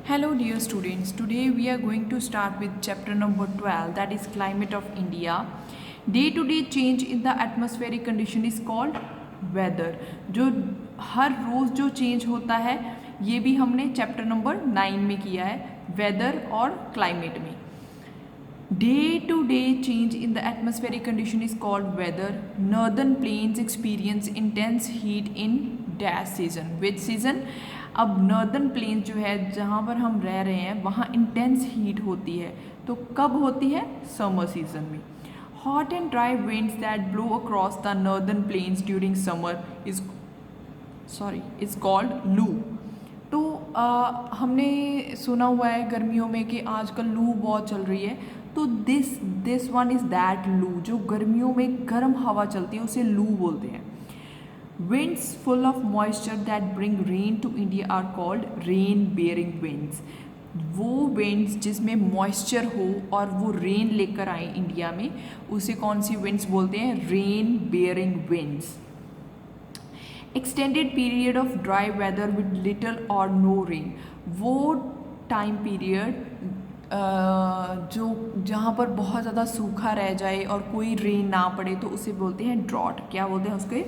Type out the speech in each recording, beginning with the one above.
Hello dear students, today we are going to start with chapter number 12, that is climate of India. Day to day change in the atmospheric condition is called weather. जो हर रोज़ जो change होता है ये भी हमने chapter number 9 में किया है, वेदर और क्लाइमेट में. Day to day change in the atmospheric condition is called weather. Northern plains experience intense heat in dash season. Which season? अब नॉर्दर्न प्लेन्स जो है जहाँ पर हम रह रहे हैं वहाँ इंटेंस हीट होती है. तो कब होती है? समर सीजन में. Hot and dry winds that blow across the northern plains during summer is called लू. तो हमने सुना हुआ है गर्मियों में कि आजकल लू बहुत चल रही है. तो दिस वन इज़ दैट लू. जो गर्मियों में गर्म हवा चलती है उसे लू बोलते हैं. Winds full of moisture that bring rain to India are called rain bearing winds. वो winds जिसमें moisture हो और वो rain लेकर आए इंडिया में उसे कौन सी winds बोलते हैं? rain bearing winds. Extended period of dry weather with little or no rain. वो time period जो जहाँ पर बहुत ज़्यादा सूखा रह जाए और कोई रेन ना पड़े तो उसे बोलते हैं ड्रॉट. क्या बोलते हैं उसके?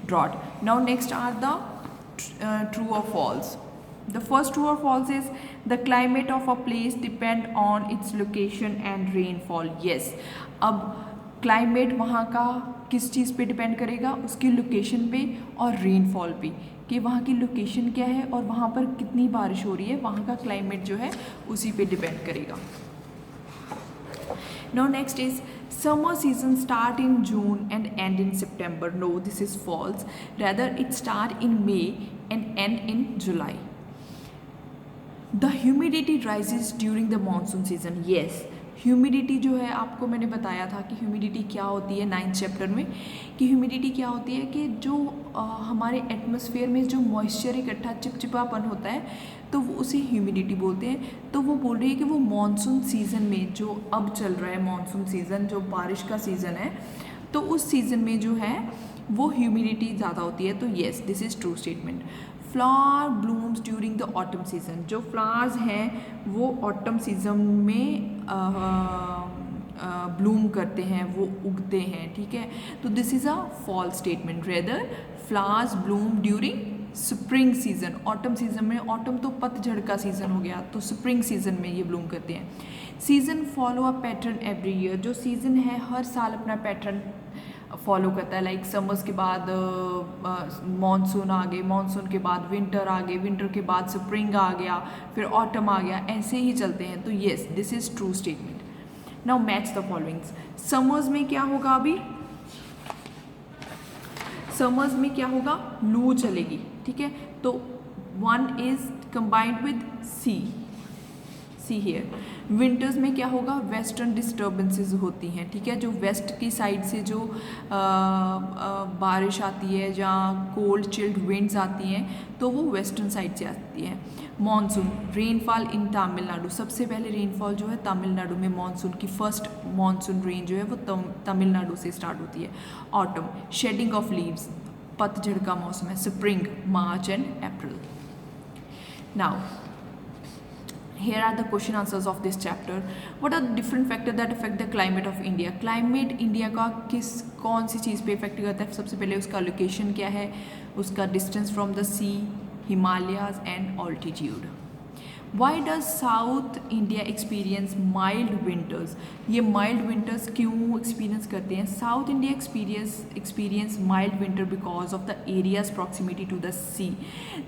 Drought. Now next are the true और फॉल्स. द फर्स्ट ट्रू और false is the climate of a place depend on its location and rainfall. Yes, अब क्लाइमेट वहाँ का किस चीज़ पे डिपेंड करेगा? उसकी लोकेशन पे और रेनफॉल पे, कि वहाँ की लोकेशन क्या है और वहाँ पर कितनी बारिश हो रही है. वहाँ का क्लाइमेट जो है उसी पे डिपेंड करेगा. Now next is summer season start in June and end in September. No, this is false. Rather it start in May and end in July. The humidity rises during the monsoon season. Yes, humidity जो है आपको मैंने बताया था कि humidity क्या होती है 9th चैप्टर में, कि ह्यूमिडिटी क्या होती है कि जो हमारे एटमॉस्फेयर में जो मॉइस्चर इकट्ठा चिपचिपापन होता है तो वो उसे ह्यूमिडिटी बोलते हैं. तो वो बोल रही है कि वो मॉनसून सीज़न में जो अब चल रहा है, मॉनसून सीज़न जो बारिश का सीज़न है, तो उस सीज़न में जो है वो ह्यूमिडिटी ज़्यादा होती है. तो yes, this is true statement. Flower blooms during the autumn season. जो फ्लावर्स हैं वो ऑटम सीजन में ब्लूम करते हैं, वो उगते हैं. ठीक है, तो this is a false statement. Rather flowers bloom during spring season. Autumn season में, ऑटम तो पतझड़ का सीज़न हो गया, तो स्प्रिंग सीजन में ये ब्लूम करते हैं. Season follow a pattern every year. जो सीज़न है हर साल अपना पैटर्न फॉलो करता है. लाइक समर्स के बाद मॉनसून आ गए, मॉनसून के बाद विंटर आ गए, विंटर के बाद स्प्रिंग आ गया, फिर ऑटम आ गया, ऐसे ही चलते हैं. तो yes, this is true statement. Now match the followings. Summers में क्या होगा? अभी समर्स में क्या होगा? लू चलेगी. ठीक है, तो one is combined with see here. Winters में क्या होगा? वेस्टर्न डिस्टर्बेंसेस होती हैं. ठीक है, जो वेस्ट की साइड से जो बारिश आती है, जहाँ कोल्ड चिल्ड विंड्स आती हैं, तो वो वेस्टर्न साइड से आती हैं. Monsoon, rainfall in Tamil Nadu. सबसे पहले रेनफॉल जो है तमिलनाडु में, मॉनसून की फर्स्ट मॉनसून रेन जो है वो तमिलनाडु से स्टार्ट होती है. ऑटम, शेडिंग ऑफ लीव्स, पतझड़ का मौसम है. Spring, March and April. Now here are the question answers of this chapter. What are the different factors that affect the climate of India? Climate India का कौन सी चीज़ पे effect करता है? सबसे पहले उसका लोकेशन क्या है, उसका distance from the sea, Himalayas and altitude. Why does south India experience mild winters? ये माइल्ड विंटर्स क्यों एक्सपीरियंस करते हैं? South India experience mild winter because of the area's proximity to the sea.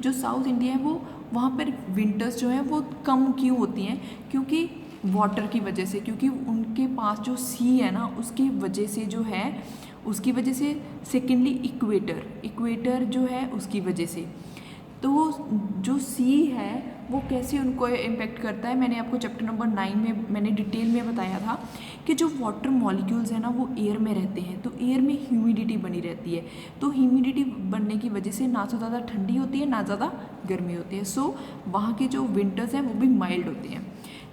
जो साउथ इंडिया है वो वहाँ पर winters जो हैं वो कम क्यों होती हैं? क्योंकि वाटर की वजह से, क्योंकि उनके पास जो सी है ना उसकी वजह से जो है, उसकी वजह से. सेकेंडली इक्वेटर जो है उसकी वजह से. तो जो सी है वो कैसे उनको इम्पेक्ट करता है? मैंने आपको चैप्टर नंबर 9 में मैंने डिटेल में बताया था कि जो वाटर मॉलिक्यूल्स हैं ना वो एयर में रहते हैं, तो एयर में ह्यूमिडिटी बनी रहती है. तो ह्यूमिडिटी बनने की वजह से ना तो ज़्यादा ठंडी होती है ना ज़्यादा गर्मी होती है. सो वहाँ के जो विंटर्स हैं वो भी माइल्ड होते हैं.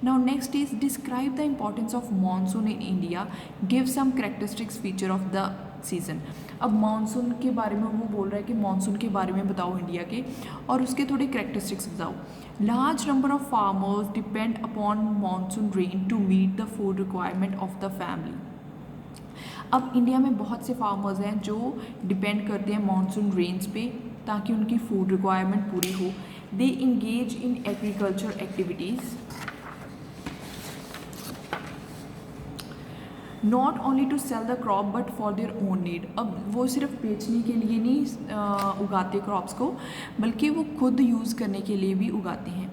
Now next is describe the importance of monsoon in India. Give some characteristics feature of the season. अब मानसून के बारे में वो बोल रहा है कि मानसून के बारे में बताओ इंडिया के, और उसके थोड़े करेक्टरिस्टिक्स बताओ। Large number of farmers depend upon monsoon rain to meet the food requirement of the family. अब इंडिया में बहुत से फार्मर्स हैं जो डिपेंड करते हैं मानसून रेन्स पे ताकि उनकी फूड रिक्वायरमेंट पूरी हो। They engage in agriculture activities not only to sell the crop but for their own need. अब वो सिर्फ बेचने के लिए नहीं उगाते क्रॉप्स को, बल्कि वो खुद यूज़ करने के लिए भी उगाते हैं।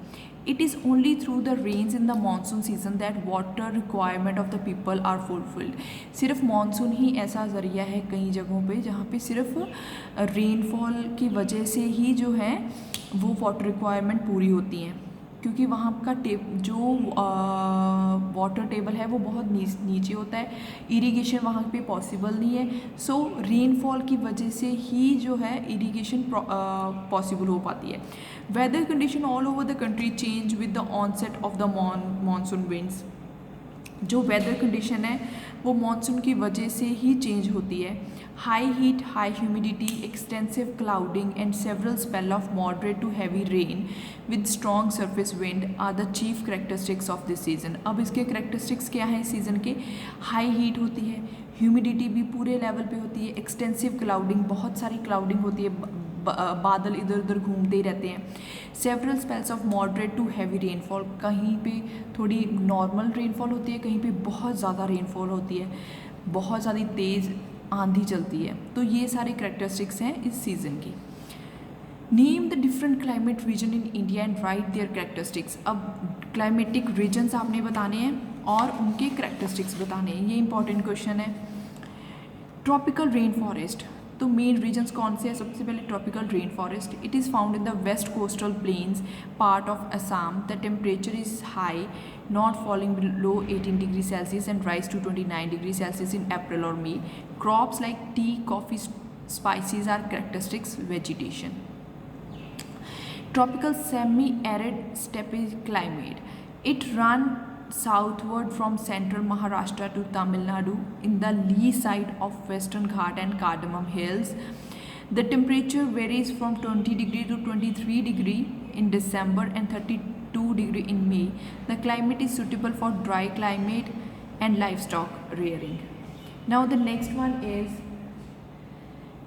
It is only through the rains in the monsoon season that water requirement of the people are fulfilled. सिर्फ मानसून ही ऐसा ज़रिया है कई जगहों पे जहाँ पे सिर्फ रेनफॉल की वजह से ही जो है वो वाटर रिक्वायरमेंट पूरी होती हैं, क्योंकि वहाँ का जो वाटर टेबल है वो बहुत नीचे होता है, इरिगेशन वहाँ पे पॉसिबल नहीं है। सो रेनफॉल की वजह से ही जो है इरिगेशन पॉसिबल हो पाती है। Weather condition all over the country change with the onset of the monsoon winds. जो वेदर कंडीशन है वो मानसून की वजह से ही चेंज होती है। High heat, high humidity, extensive clouding and several spell of moderate to heavy rain with strong surface wind are the chief characteristics of this season. अब इसके करेक्टरिस्टिक्स क्या हैं इस सीज़न के? हाई हीट होती है, ह्यूमिडिटी भी पूरे लेवल पे होती है, एक्सटेंसिव क्लाउडिंग, बहुत सारी क्लाउडिंग होती है, बादल इधर उधर घूमते ही रहते हैं। Several spells of moderate to heavy rainfall, कहीं पे थोड़ी नॉर्मल रेनफॉल होती है, कहीं पे बहुत ज़्यादा रेनफॉल होती है, बहुत ज़्यादा तेज़ आंधी चलती है। तो ये सारे करेक्टरिस्टिक्स हैं इस सीज़न की। Name the different climate region in India and write their characteristics. अब क्लाइमेटिक रीजन्स आपने बताने हैं और उनके करेक्टरिस्टिक्स बताने हैं, ये इंपॉर्टेंट क्वेश्चन है। ट्रॉपिकल रेन फॉरेस्ट, तो मेन रीजन्स कौन से हैं? सबसे पहले tropical rain forest, it is found in the west coastal plains part of Assam. The temperature is high, not falling below 18 degrees Celsius and rise to 29 degrees Celsius in April or May. Crops like tea, coffee, spices are characteristics vegetation. Tropical semi-arid steppe climate. It runs southward from central Maharashtra to Tamil Nadu in the lee side of Western Ghat and Cardamom Hills. The temperature varies from 20 degree to 23 degree in December and 32 degree in May. The climate is suitable for dry climate and livestock rearing. Now the next one is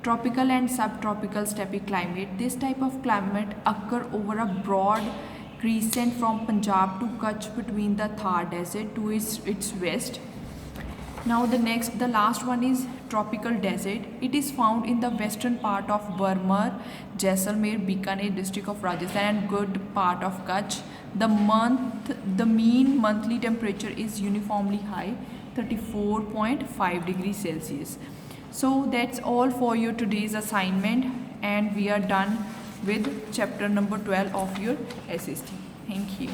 tropical and subtropical steppe climate. This type of climate occur over a broad crescent from Punjab to Kutch between the Thar Desert to its west. Now the last one is tropical desert. It is found in the western part of Burma, Jaisalmer, Bikaner district of Rajasthan and good part of Kutch. The mean monthly temperature is uniformly high, 34.5 degrees Celsius. So that's all for your today's assignment, and we are done with chapter number 12 of your SST. Thank you.